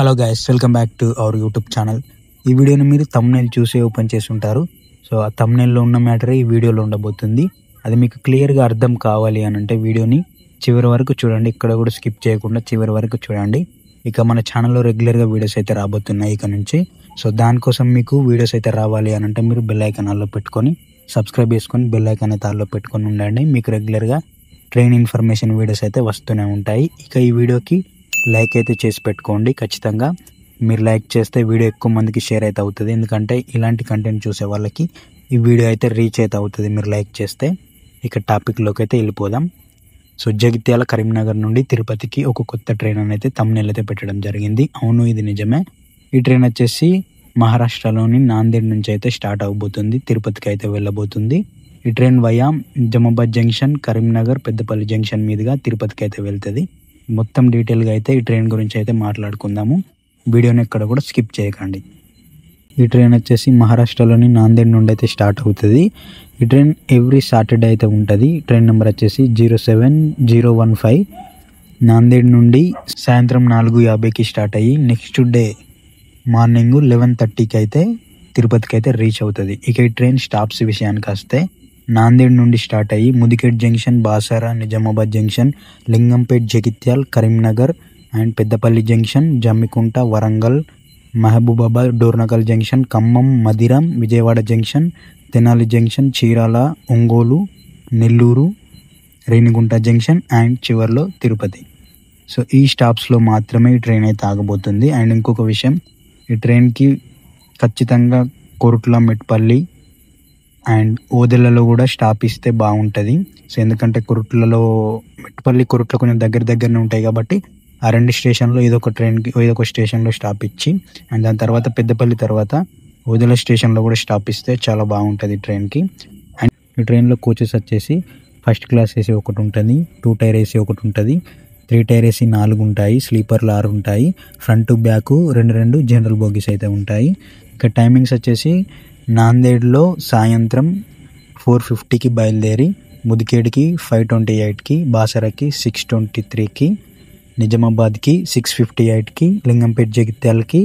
Hello guys, welcome back to our YouTube channel. ఈ వీడియోని మీరు థంబ్నెయిల్ చూసి ఓపెన్ చేసి ఉంటారు. సో ఆ థంబ్నెయిల్లో ఉన్న మ్యాటరే ఈ వీడియోలో ఉండబోతుంది. అది మీకు క్లియర్గా అర్థం కావాలి అని అంటే వీడియోని చివరి వరకు చూడండి. ఇక్కడ కూడా స్కిప్ చేయకుండా చివరి వరకు చూడండి. ఇక మన ఛానల్లో రెగ్యులర్గా వీడియోస్ అయితే రాబోతున్నాయి ఇక నుంచి. సో దానికోసం మీకు వీడియోస్ అయితే రావాలి అని అంటే మీరు బెల్ ఐకాన్ ఆన్లో పెట్టుకొని సబ్స్క్రైబ్ చేసుకొని బెల్ ఐకాన్ అయితే ఆన్లో పెట్టుకొని ఉండండి. మీకు రెగ్యులర్గా ట్రైన్ ఇన్ఫర్మేషన్ వీడియోస్ అయితే వస్తూనే ఉంటాయి. ఇక ఈ వీడియోకి లైక్ అయితే చేసి పెట్టుకోండి. ఖచ్చితంగా మీరు లైక్ చేస్తే వీడియో ఎక్కువ మందికి షేర్ అయితే అవుతుంది. ఎందుకంటే ఇలాంటి కంటెంట్ చూసే వాళ్ళకి ఈ వీడియో అయితే రీచ్ అయితే అవుతుంది మీరు లైక్ చేస్తే. ఇక టాపిక్లోకి అయితే వెళ్ళిపోదాం. సో జగిత్యాల కరీంనగర్ నుండి తిరుపతికి ఒక కొత్త ట్రైన్ అనేది థంబ్నెయిల్ అయితే పెట్టడం జరిగింది. అవును, ఇది నిజమే. ఈ ట్రైన్ వచ్చేసి మహారాష్ట్రలోని నాందేడ్ నుంచి అయితే స్టార్ట్ అవబోతుంది, తిరుపతికి అయితే వెళ్ళబోతుంది. ఈ train via Nizamabad junction, Karimnagar, Peddapalli junction మీదుగా తిరుపతికి అయితే వెళ్తుంది. మొత్తం డీటెయిల్గా అయితే ఈ ట్రైన్ గురించి అయితే మాట్లాడుకుందాము. వీడియోని ఎక్కడ కూడా స్కిప్ చేయకండి. ఈ ట్రైన్ వచ్చేసి మహారాష్ట్రలోని నాందేడ్ నుండి అయితే స్టార్ట్ అవుతుంది. ఈ ట్రైన్ ఎవ్రీ సాటర్డే అయితే ఉంటుంది. ట్రైన్ నెంబర్ వచ్చేసి 07015. నాందేడ్ నుండి సాయంత్రం 4:50కి స్టార్ట్ అయ్యి నెక్స్ట్ డే మార్నింగ్ 11:30కి అయితే తిరుపతికి అయితే రీచ్ అవుతుంది. ఇక ఈ ట్రైన్ స్టాప్స్ విషయానికి వస్తే నాందేడ్ నుండి స్టార్ట్ అయ్యి Mudkhed junction, Basara, Nizamabad junction, Lingampet, Jagtial, Karimnagar and Peddapalli junction, Jammikunta, Warangal, Mahabubabad, Dornakal junction, Khammam, Madhira, Vijayawada junction, Tenali junction, Chirala, Ongole, Nellore, Renigunta junction and చివర్లో తిరుపతి. సో ఈ స్టాప్స్లో మాత్రమే ఈ ట్రైన్ అయితే ఆగబోతుంది. అండ్ ఇంకొక విషయం, ఈ ట్రైన్కి ఖచ్చితంగా కొరుట్ల, మెట్పల్లి అండ్ ఓదెలలో కూడా స్టాప్ ఇస్తే బాగుంటుంది. సో ఎందుకంటే మెట్పల్లి, కొరుట్ల కొంచెం దగ్గరనే ఉంటాయి కాబట్టి ఆ రెండు స్టేషన్లో ఏదో ఒక స్టేషన్లో స్టాప్ ఇచ్చి అండ్ దాని తర్వాత పెద్దపల్లి తర్వాత ఓదెల స్టేషన్లో కూడా స్టాప్ ఇస్తే చాలా బాగుంటుంది ట్రైన్కి. అండ్ ఈ ట్రైన్లో కోచెస్ వచ్చేసి ఫస్ట్ క్లాస్ ఏసీ ఒకటి ఉంటుంది, 2 టైర్ ఏసీ ఒకటి ఉంటుంది, 3 టైర్ ఏసీ 4 ఉంటాయి, స్లీపర్లు 6 ఉంటాయి, ఫ్రంట్ బ్యాక్ రెండు జనరల్ బోగీస్ అయితే ఉంటాయి. ఇక టైమింగ్స్ వచ్చేసి నాందేడ్లో సాయంత్రం 4:50కి బయలుదేరి ముదికేడ్కి 5:28కి, బాసరాకి 6:23కి, నిజామాబాద్కి 6:58కి, లింగంపేట్, జగిత్యాలకి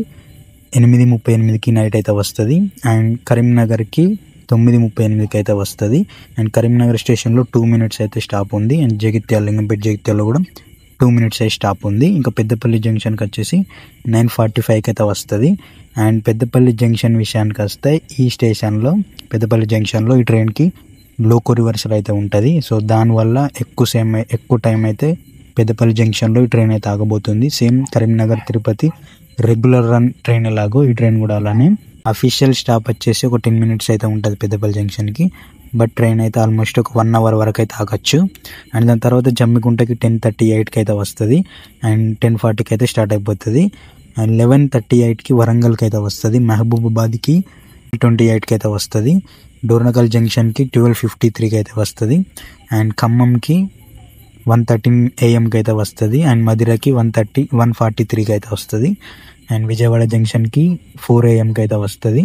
8:38కి నైట్ అయితే వస్తుంది. అండ్ కరీంనగర్కి 9:38కి అయితే వస్తుంది. అండ్ కరీంనగర్ స్టేషన్లో 2 minutes అయితే స్టాప్ ఉంది. అండ్ లింగంపేట్, జగిత్యాలలో కూడా 2 minutes అయితే స్టాప్ ఉంది. ఇంకా పెద్దపల్లి జంక్షన్కి వచ్చేసి 9:45కి అయితే వస్తుంది. అండ్ పెద్దపల్లి జంక్షన్ విషయానికి వస్తే పెద్దపల్లి జంక్షన్లో ఈ ట్రైన్కి లోకో రివర్సల్ అయితే ఉంటుంది. సో దానివల్ల ఎక్కువ టైం అయితే పెద్దపల్లి జంక్షన్లో ఈ ట్రైన్ అయితే ఆగబోతుంది. Same Karimnagar, Tirupati regular run train ఎలాగో ఈ ట్రైన్ కూడా అలానే. అఫీషియల్ స్టాప్ వచ్చేసి ఒక 10 minutes అయితే ఉంటుంది పెద్దపల్లి జంక్షన్కి. బట్ ట్రైన్ అయితే ఆల్మోస్ట్ ఒక 1 hour వరకు అయితే ఆగచ్చు. అండ్ దాని తర్వాత జమ్మికుంటకి 10:38కి అయితే వస్తుంది. అండ్ 10:40కి అయితే స్టార్ట్ అయిపోతుంది. అండ్ 11:38కి వరంగల్కి అయితే వస్తుంది. మహబూబాబాద్కి 28కి అయితే వస్తుంది. డోర్నకల్ జంక్షన్కి 12:53కి అయితే వస్తుంది. అండ్ ఖమ్మంకి 1:13 AM అయితే వస్తుంది. అండ్ మదిరకి 1:43కి అయితే వస్తుంది. అండ్ విజయవాడ జంక్షన్కి 4 AM అయితే వస్తుంది.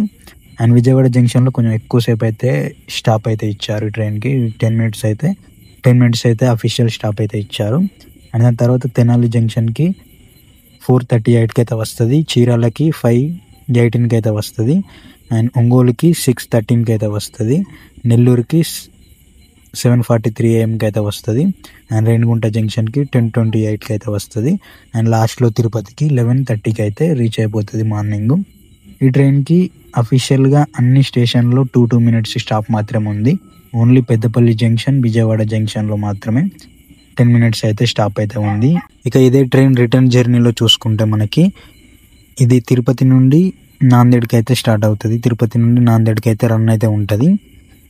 అండ్ విజయవాడ జంక్షన్లో కొంచెం ఎక్కువసేపు అయితే స్టాప్ అయితే ఇచ్చారు ఈ ట్రైన్కి. 10 minutes అయితే అఫీషియల్ స్టాప్ అయితే ఇచ్చారు. అండ్ దాని తర్వాత తెనాలి జంక్షన్కి 4:38కి అయితే వస్తుంది. చీరాలకి 5:18కి అయితే వస్తుంది. అండ్ ఒంగోలుకి 6:13కి అయితే వస్తుంది. నెల్లూరుకి 7:43 AM అయితే వస్తుంది. అండ్ రేణిగుంట జంక్షన్కి 10:28కి అయితే వస్తుంది. అండ్ లాస్ట్లో తిరుపతికి 11:30కి అయితే రీచ్ అయిపోతుంది మార్నింగ్. ఈ ట్రైన్కి అఫీషియల్గా అన్ని స్టేషన్లో 2 minutes స్టాప్ మాత్రమే ఉంది. ఓన్లీ పెద్దపల్లి జంక్షన్, విజయవాడ జంక్షన్లో మాత్రమే 10 minutes అయితే స్టాప్ అయితే ఉంది. ఇక ఇదే ట్రైన్ రిటర్న్ జర్నీలో చూసుకుంటే మనకి ఇది తిరుపతి నుండి నాందేడ్కి అయితే స్టార్ట్ అవుతుంది. తిరుపతి నుండి నాందేడ్కి అయితే రన్ అయితే ఉంటుంది.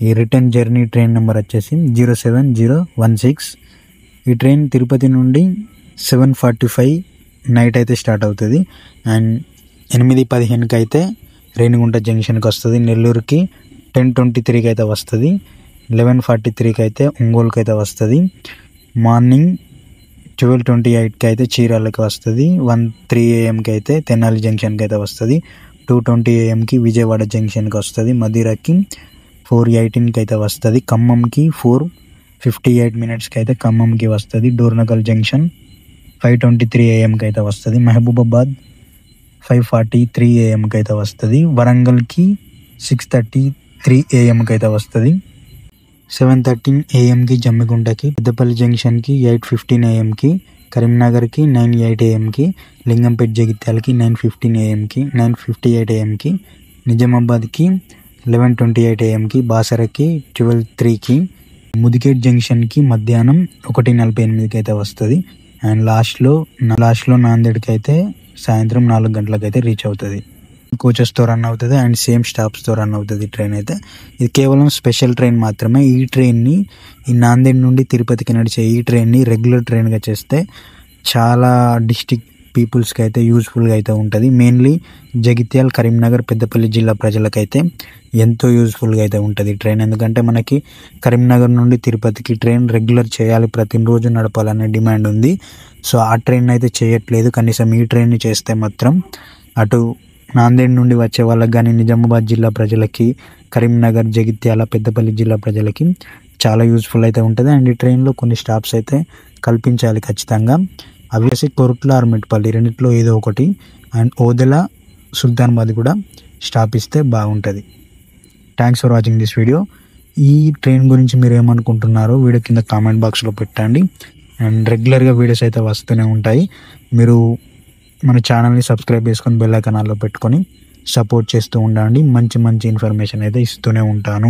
ఈ రిటర్న్ జర్నీ ట్రైన్ నెంబర్ వచ్చేసి 07016. ఈ ట్రైన్ తిరుపతి నుండి 7:45 నైట్ అయితే స్టార్ట్ అవుతుంది. అండ్ 8:15కి అయితే రేణిగుంట జంక్షన్కి వస్తుంది. నెల్లూరుకి 10:23కి అయితే వస్తుంది. 11:43కి అయితే ఒంగోలుకి అయితే వస్తుంది. మార్నింగ్ 12:28కి అయితే చీరాలకి వస్తుంది. 1:03 AMకి అయితే తెనాలి జంక్షన్కి అయితే వస్తుంది. 2:20 AMకి విజయవాడ జంక్షన్కి వస్తుంది. మదిరకి 4:18కి అయితే వస్తుంది. ఖమ్మంకి 4:58 minutesకి అయితే ఖమ్మంకి వస్తుంది. డోర్నకల్ జంక్షన్ 5:23 AM అయితే వస్తుంది. మహబూబాబాద్ 5:43 AM అయితే వస్తుంది. వరంగల్కి 6:33 AM అయితే వస్తుంది. 7:13 AMకి జమ్మిగుంటకి, పెద్దపల్లి జంక్షన్కి 8:15 AMకి, కరీంనగర్కి 9:08 AMకి, లింగంపేట్ జగిత్యాలకి 9:15 AMకి, 9:58 AMకి, నిజామాబాద్కి 11:28 AMకి, బాసరకి 12:03కి, ముదిగేట్ జంక్షన్కి మధ్యాహ్నం 1:48 అయితే వస్తుంది. అండ్ లాస్ట్లో నాందేడ్కి అయితే సాయంత్రం 4 గంటలకు అయితే రీచ్ అవుతుంది. కోచెస్తో రన్ అవుతుంది అండ్ సేమ్ స్టాప్స్తో రన్ అవుతుంది ట్రైన్ అయితే. ఇది కేవలం స్పెషల్ ట్రైన్ మాత్రమే. ఈ నాందేడ్ నుండి తిరుపతికి నడిచే ఈ ట్రైన్ని రెగ్యులర్ ట్రైన్గా చేస్తే చాలా డిస్టిక్ పీపుల్స్కి అయితే యూజ్ఫుల్గా అయితే ఉంటుంది. మెయిన్లీ జగిత్యాల, కరీంనగర్, పెద్దపల్లి జిల్లా ప్రజలకైతే ఎంతో యూజ్ఫుల్గా అయితే ఉంటుంది ట్రైన్. ఎందుకంటే మనకి కరీంనగర్ నుండి తిరుపతికి ట్రైన్ రెగ్యులర్ చేయాలి, ప్రతిరోజు నడపాలనే డిమాండ్ ఉంది. సో ఆ ట్రైన్ అయితే చేయట్లేదు. కనీసం ఈ ట్రైన్ని చేస్తే మాత్రం అటు నాందేడ్ నుండి వచ్చే వాళ్ళకి కానీ, నిజామాబాద్ జిల్లా ప్రజలకి, కరీంనగర్, జగిత్యాల, పెద్దపల్లి జిల్లా ప్రజలకి చాలా యూజ్ఫుల్ అయితే ఉంటుంది. అండ్ ఈ ట్రైన్లో కొన్ని స్టాప్స్ అయితే కల్పించాలి ఖచ్చితంగా. అవి వచ్చి కొరుట్ల ఆర్ మెట్పల్లి రెండిట్లో ఏదో ఒకటి, అండ్ ఓదెల, సుల్తానాబాద్ కూడా స్టాప్ ఇస్తే బాగుంటుంది. Thanks for watching this video. ఈ ట్రైన్ గురించి మీరు ఏమనుకుంటున్నారో వీడియో కింద కామెంట్ బాక్స్లో పెట్టండి. అండ్ రెగ్యులర్గా వీడియోస్ అయితే వస్తూనే ఉంటాయి. మీరు మన ఛానల్ని సబ్స్క్రైబ్ చేసుకొని బెల్ ఐకాన్ ఆన్లో పెట్టుకొని సపోర్ట్ చేస్తూ ఉండండి. మంచి ఇన్ఫర్మేషన్ అయితే ఇస్తూనే ఉంటాను.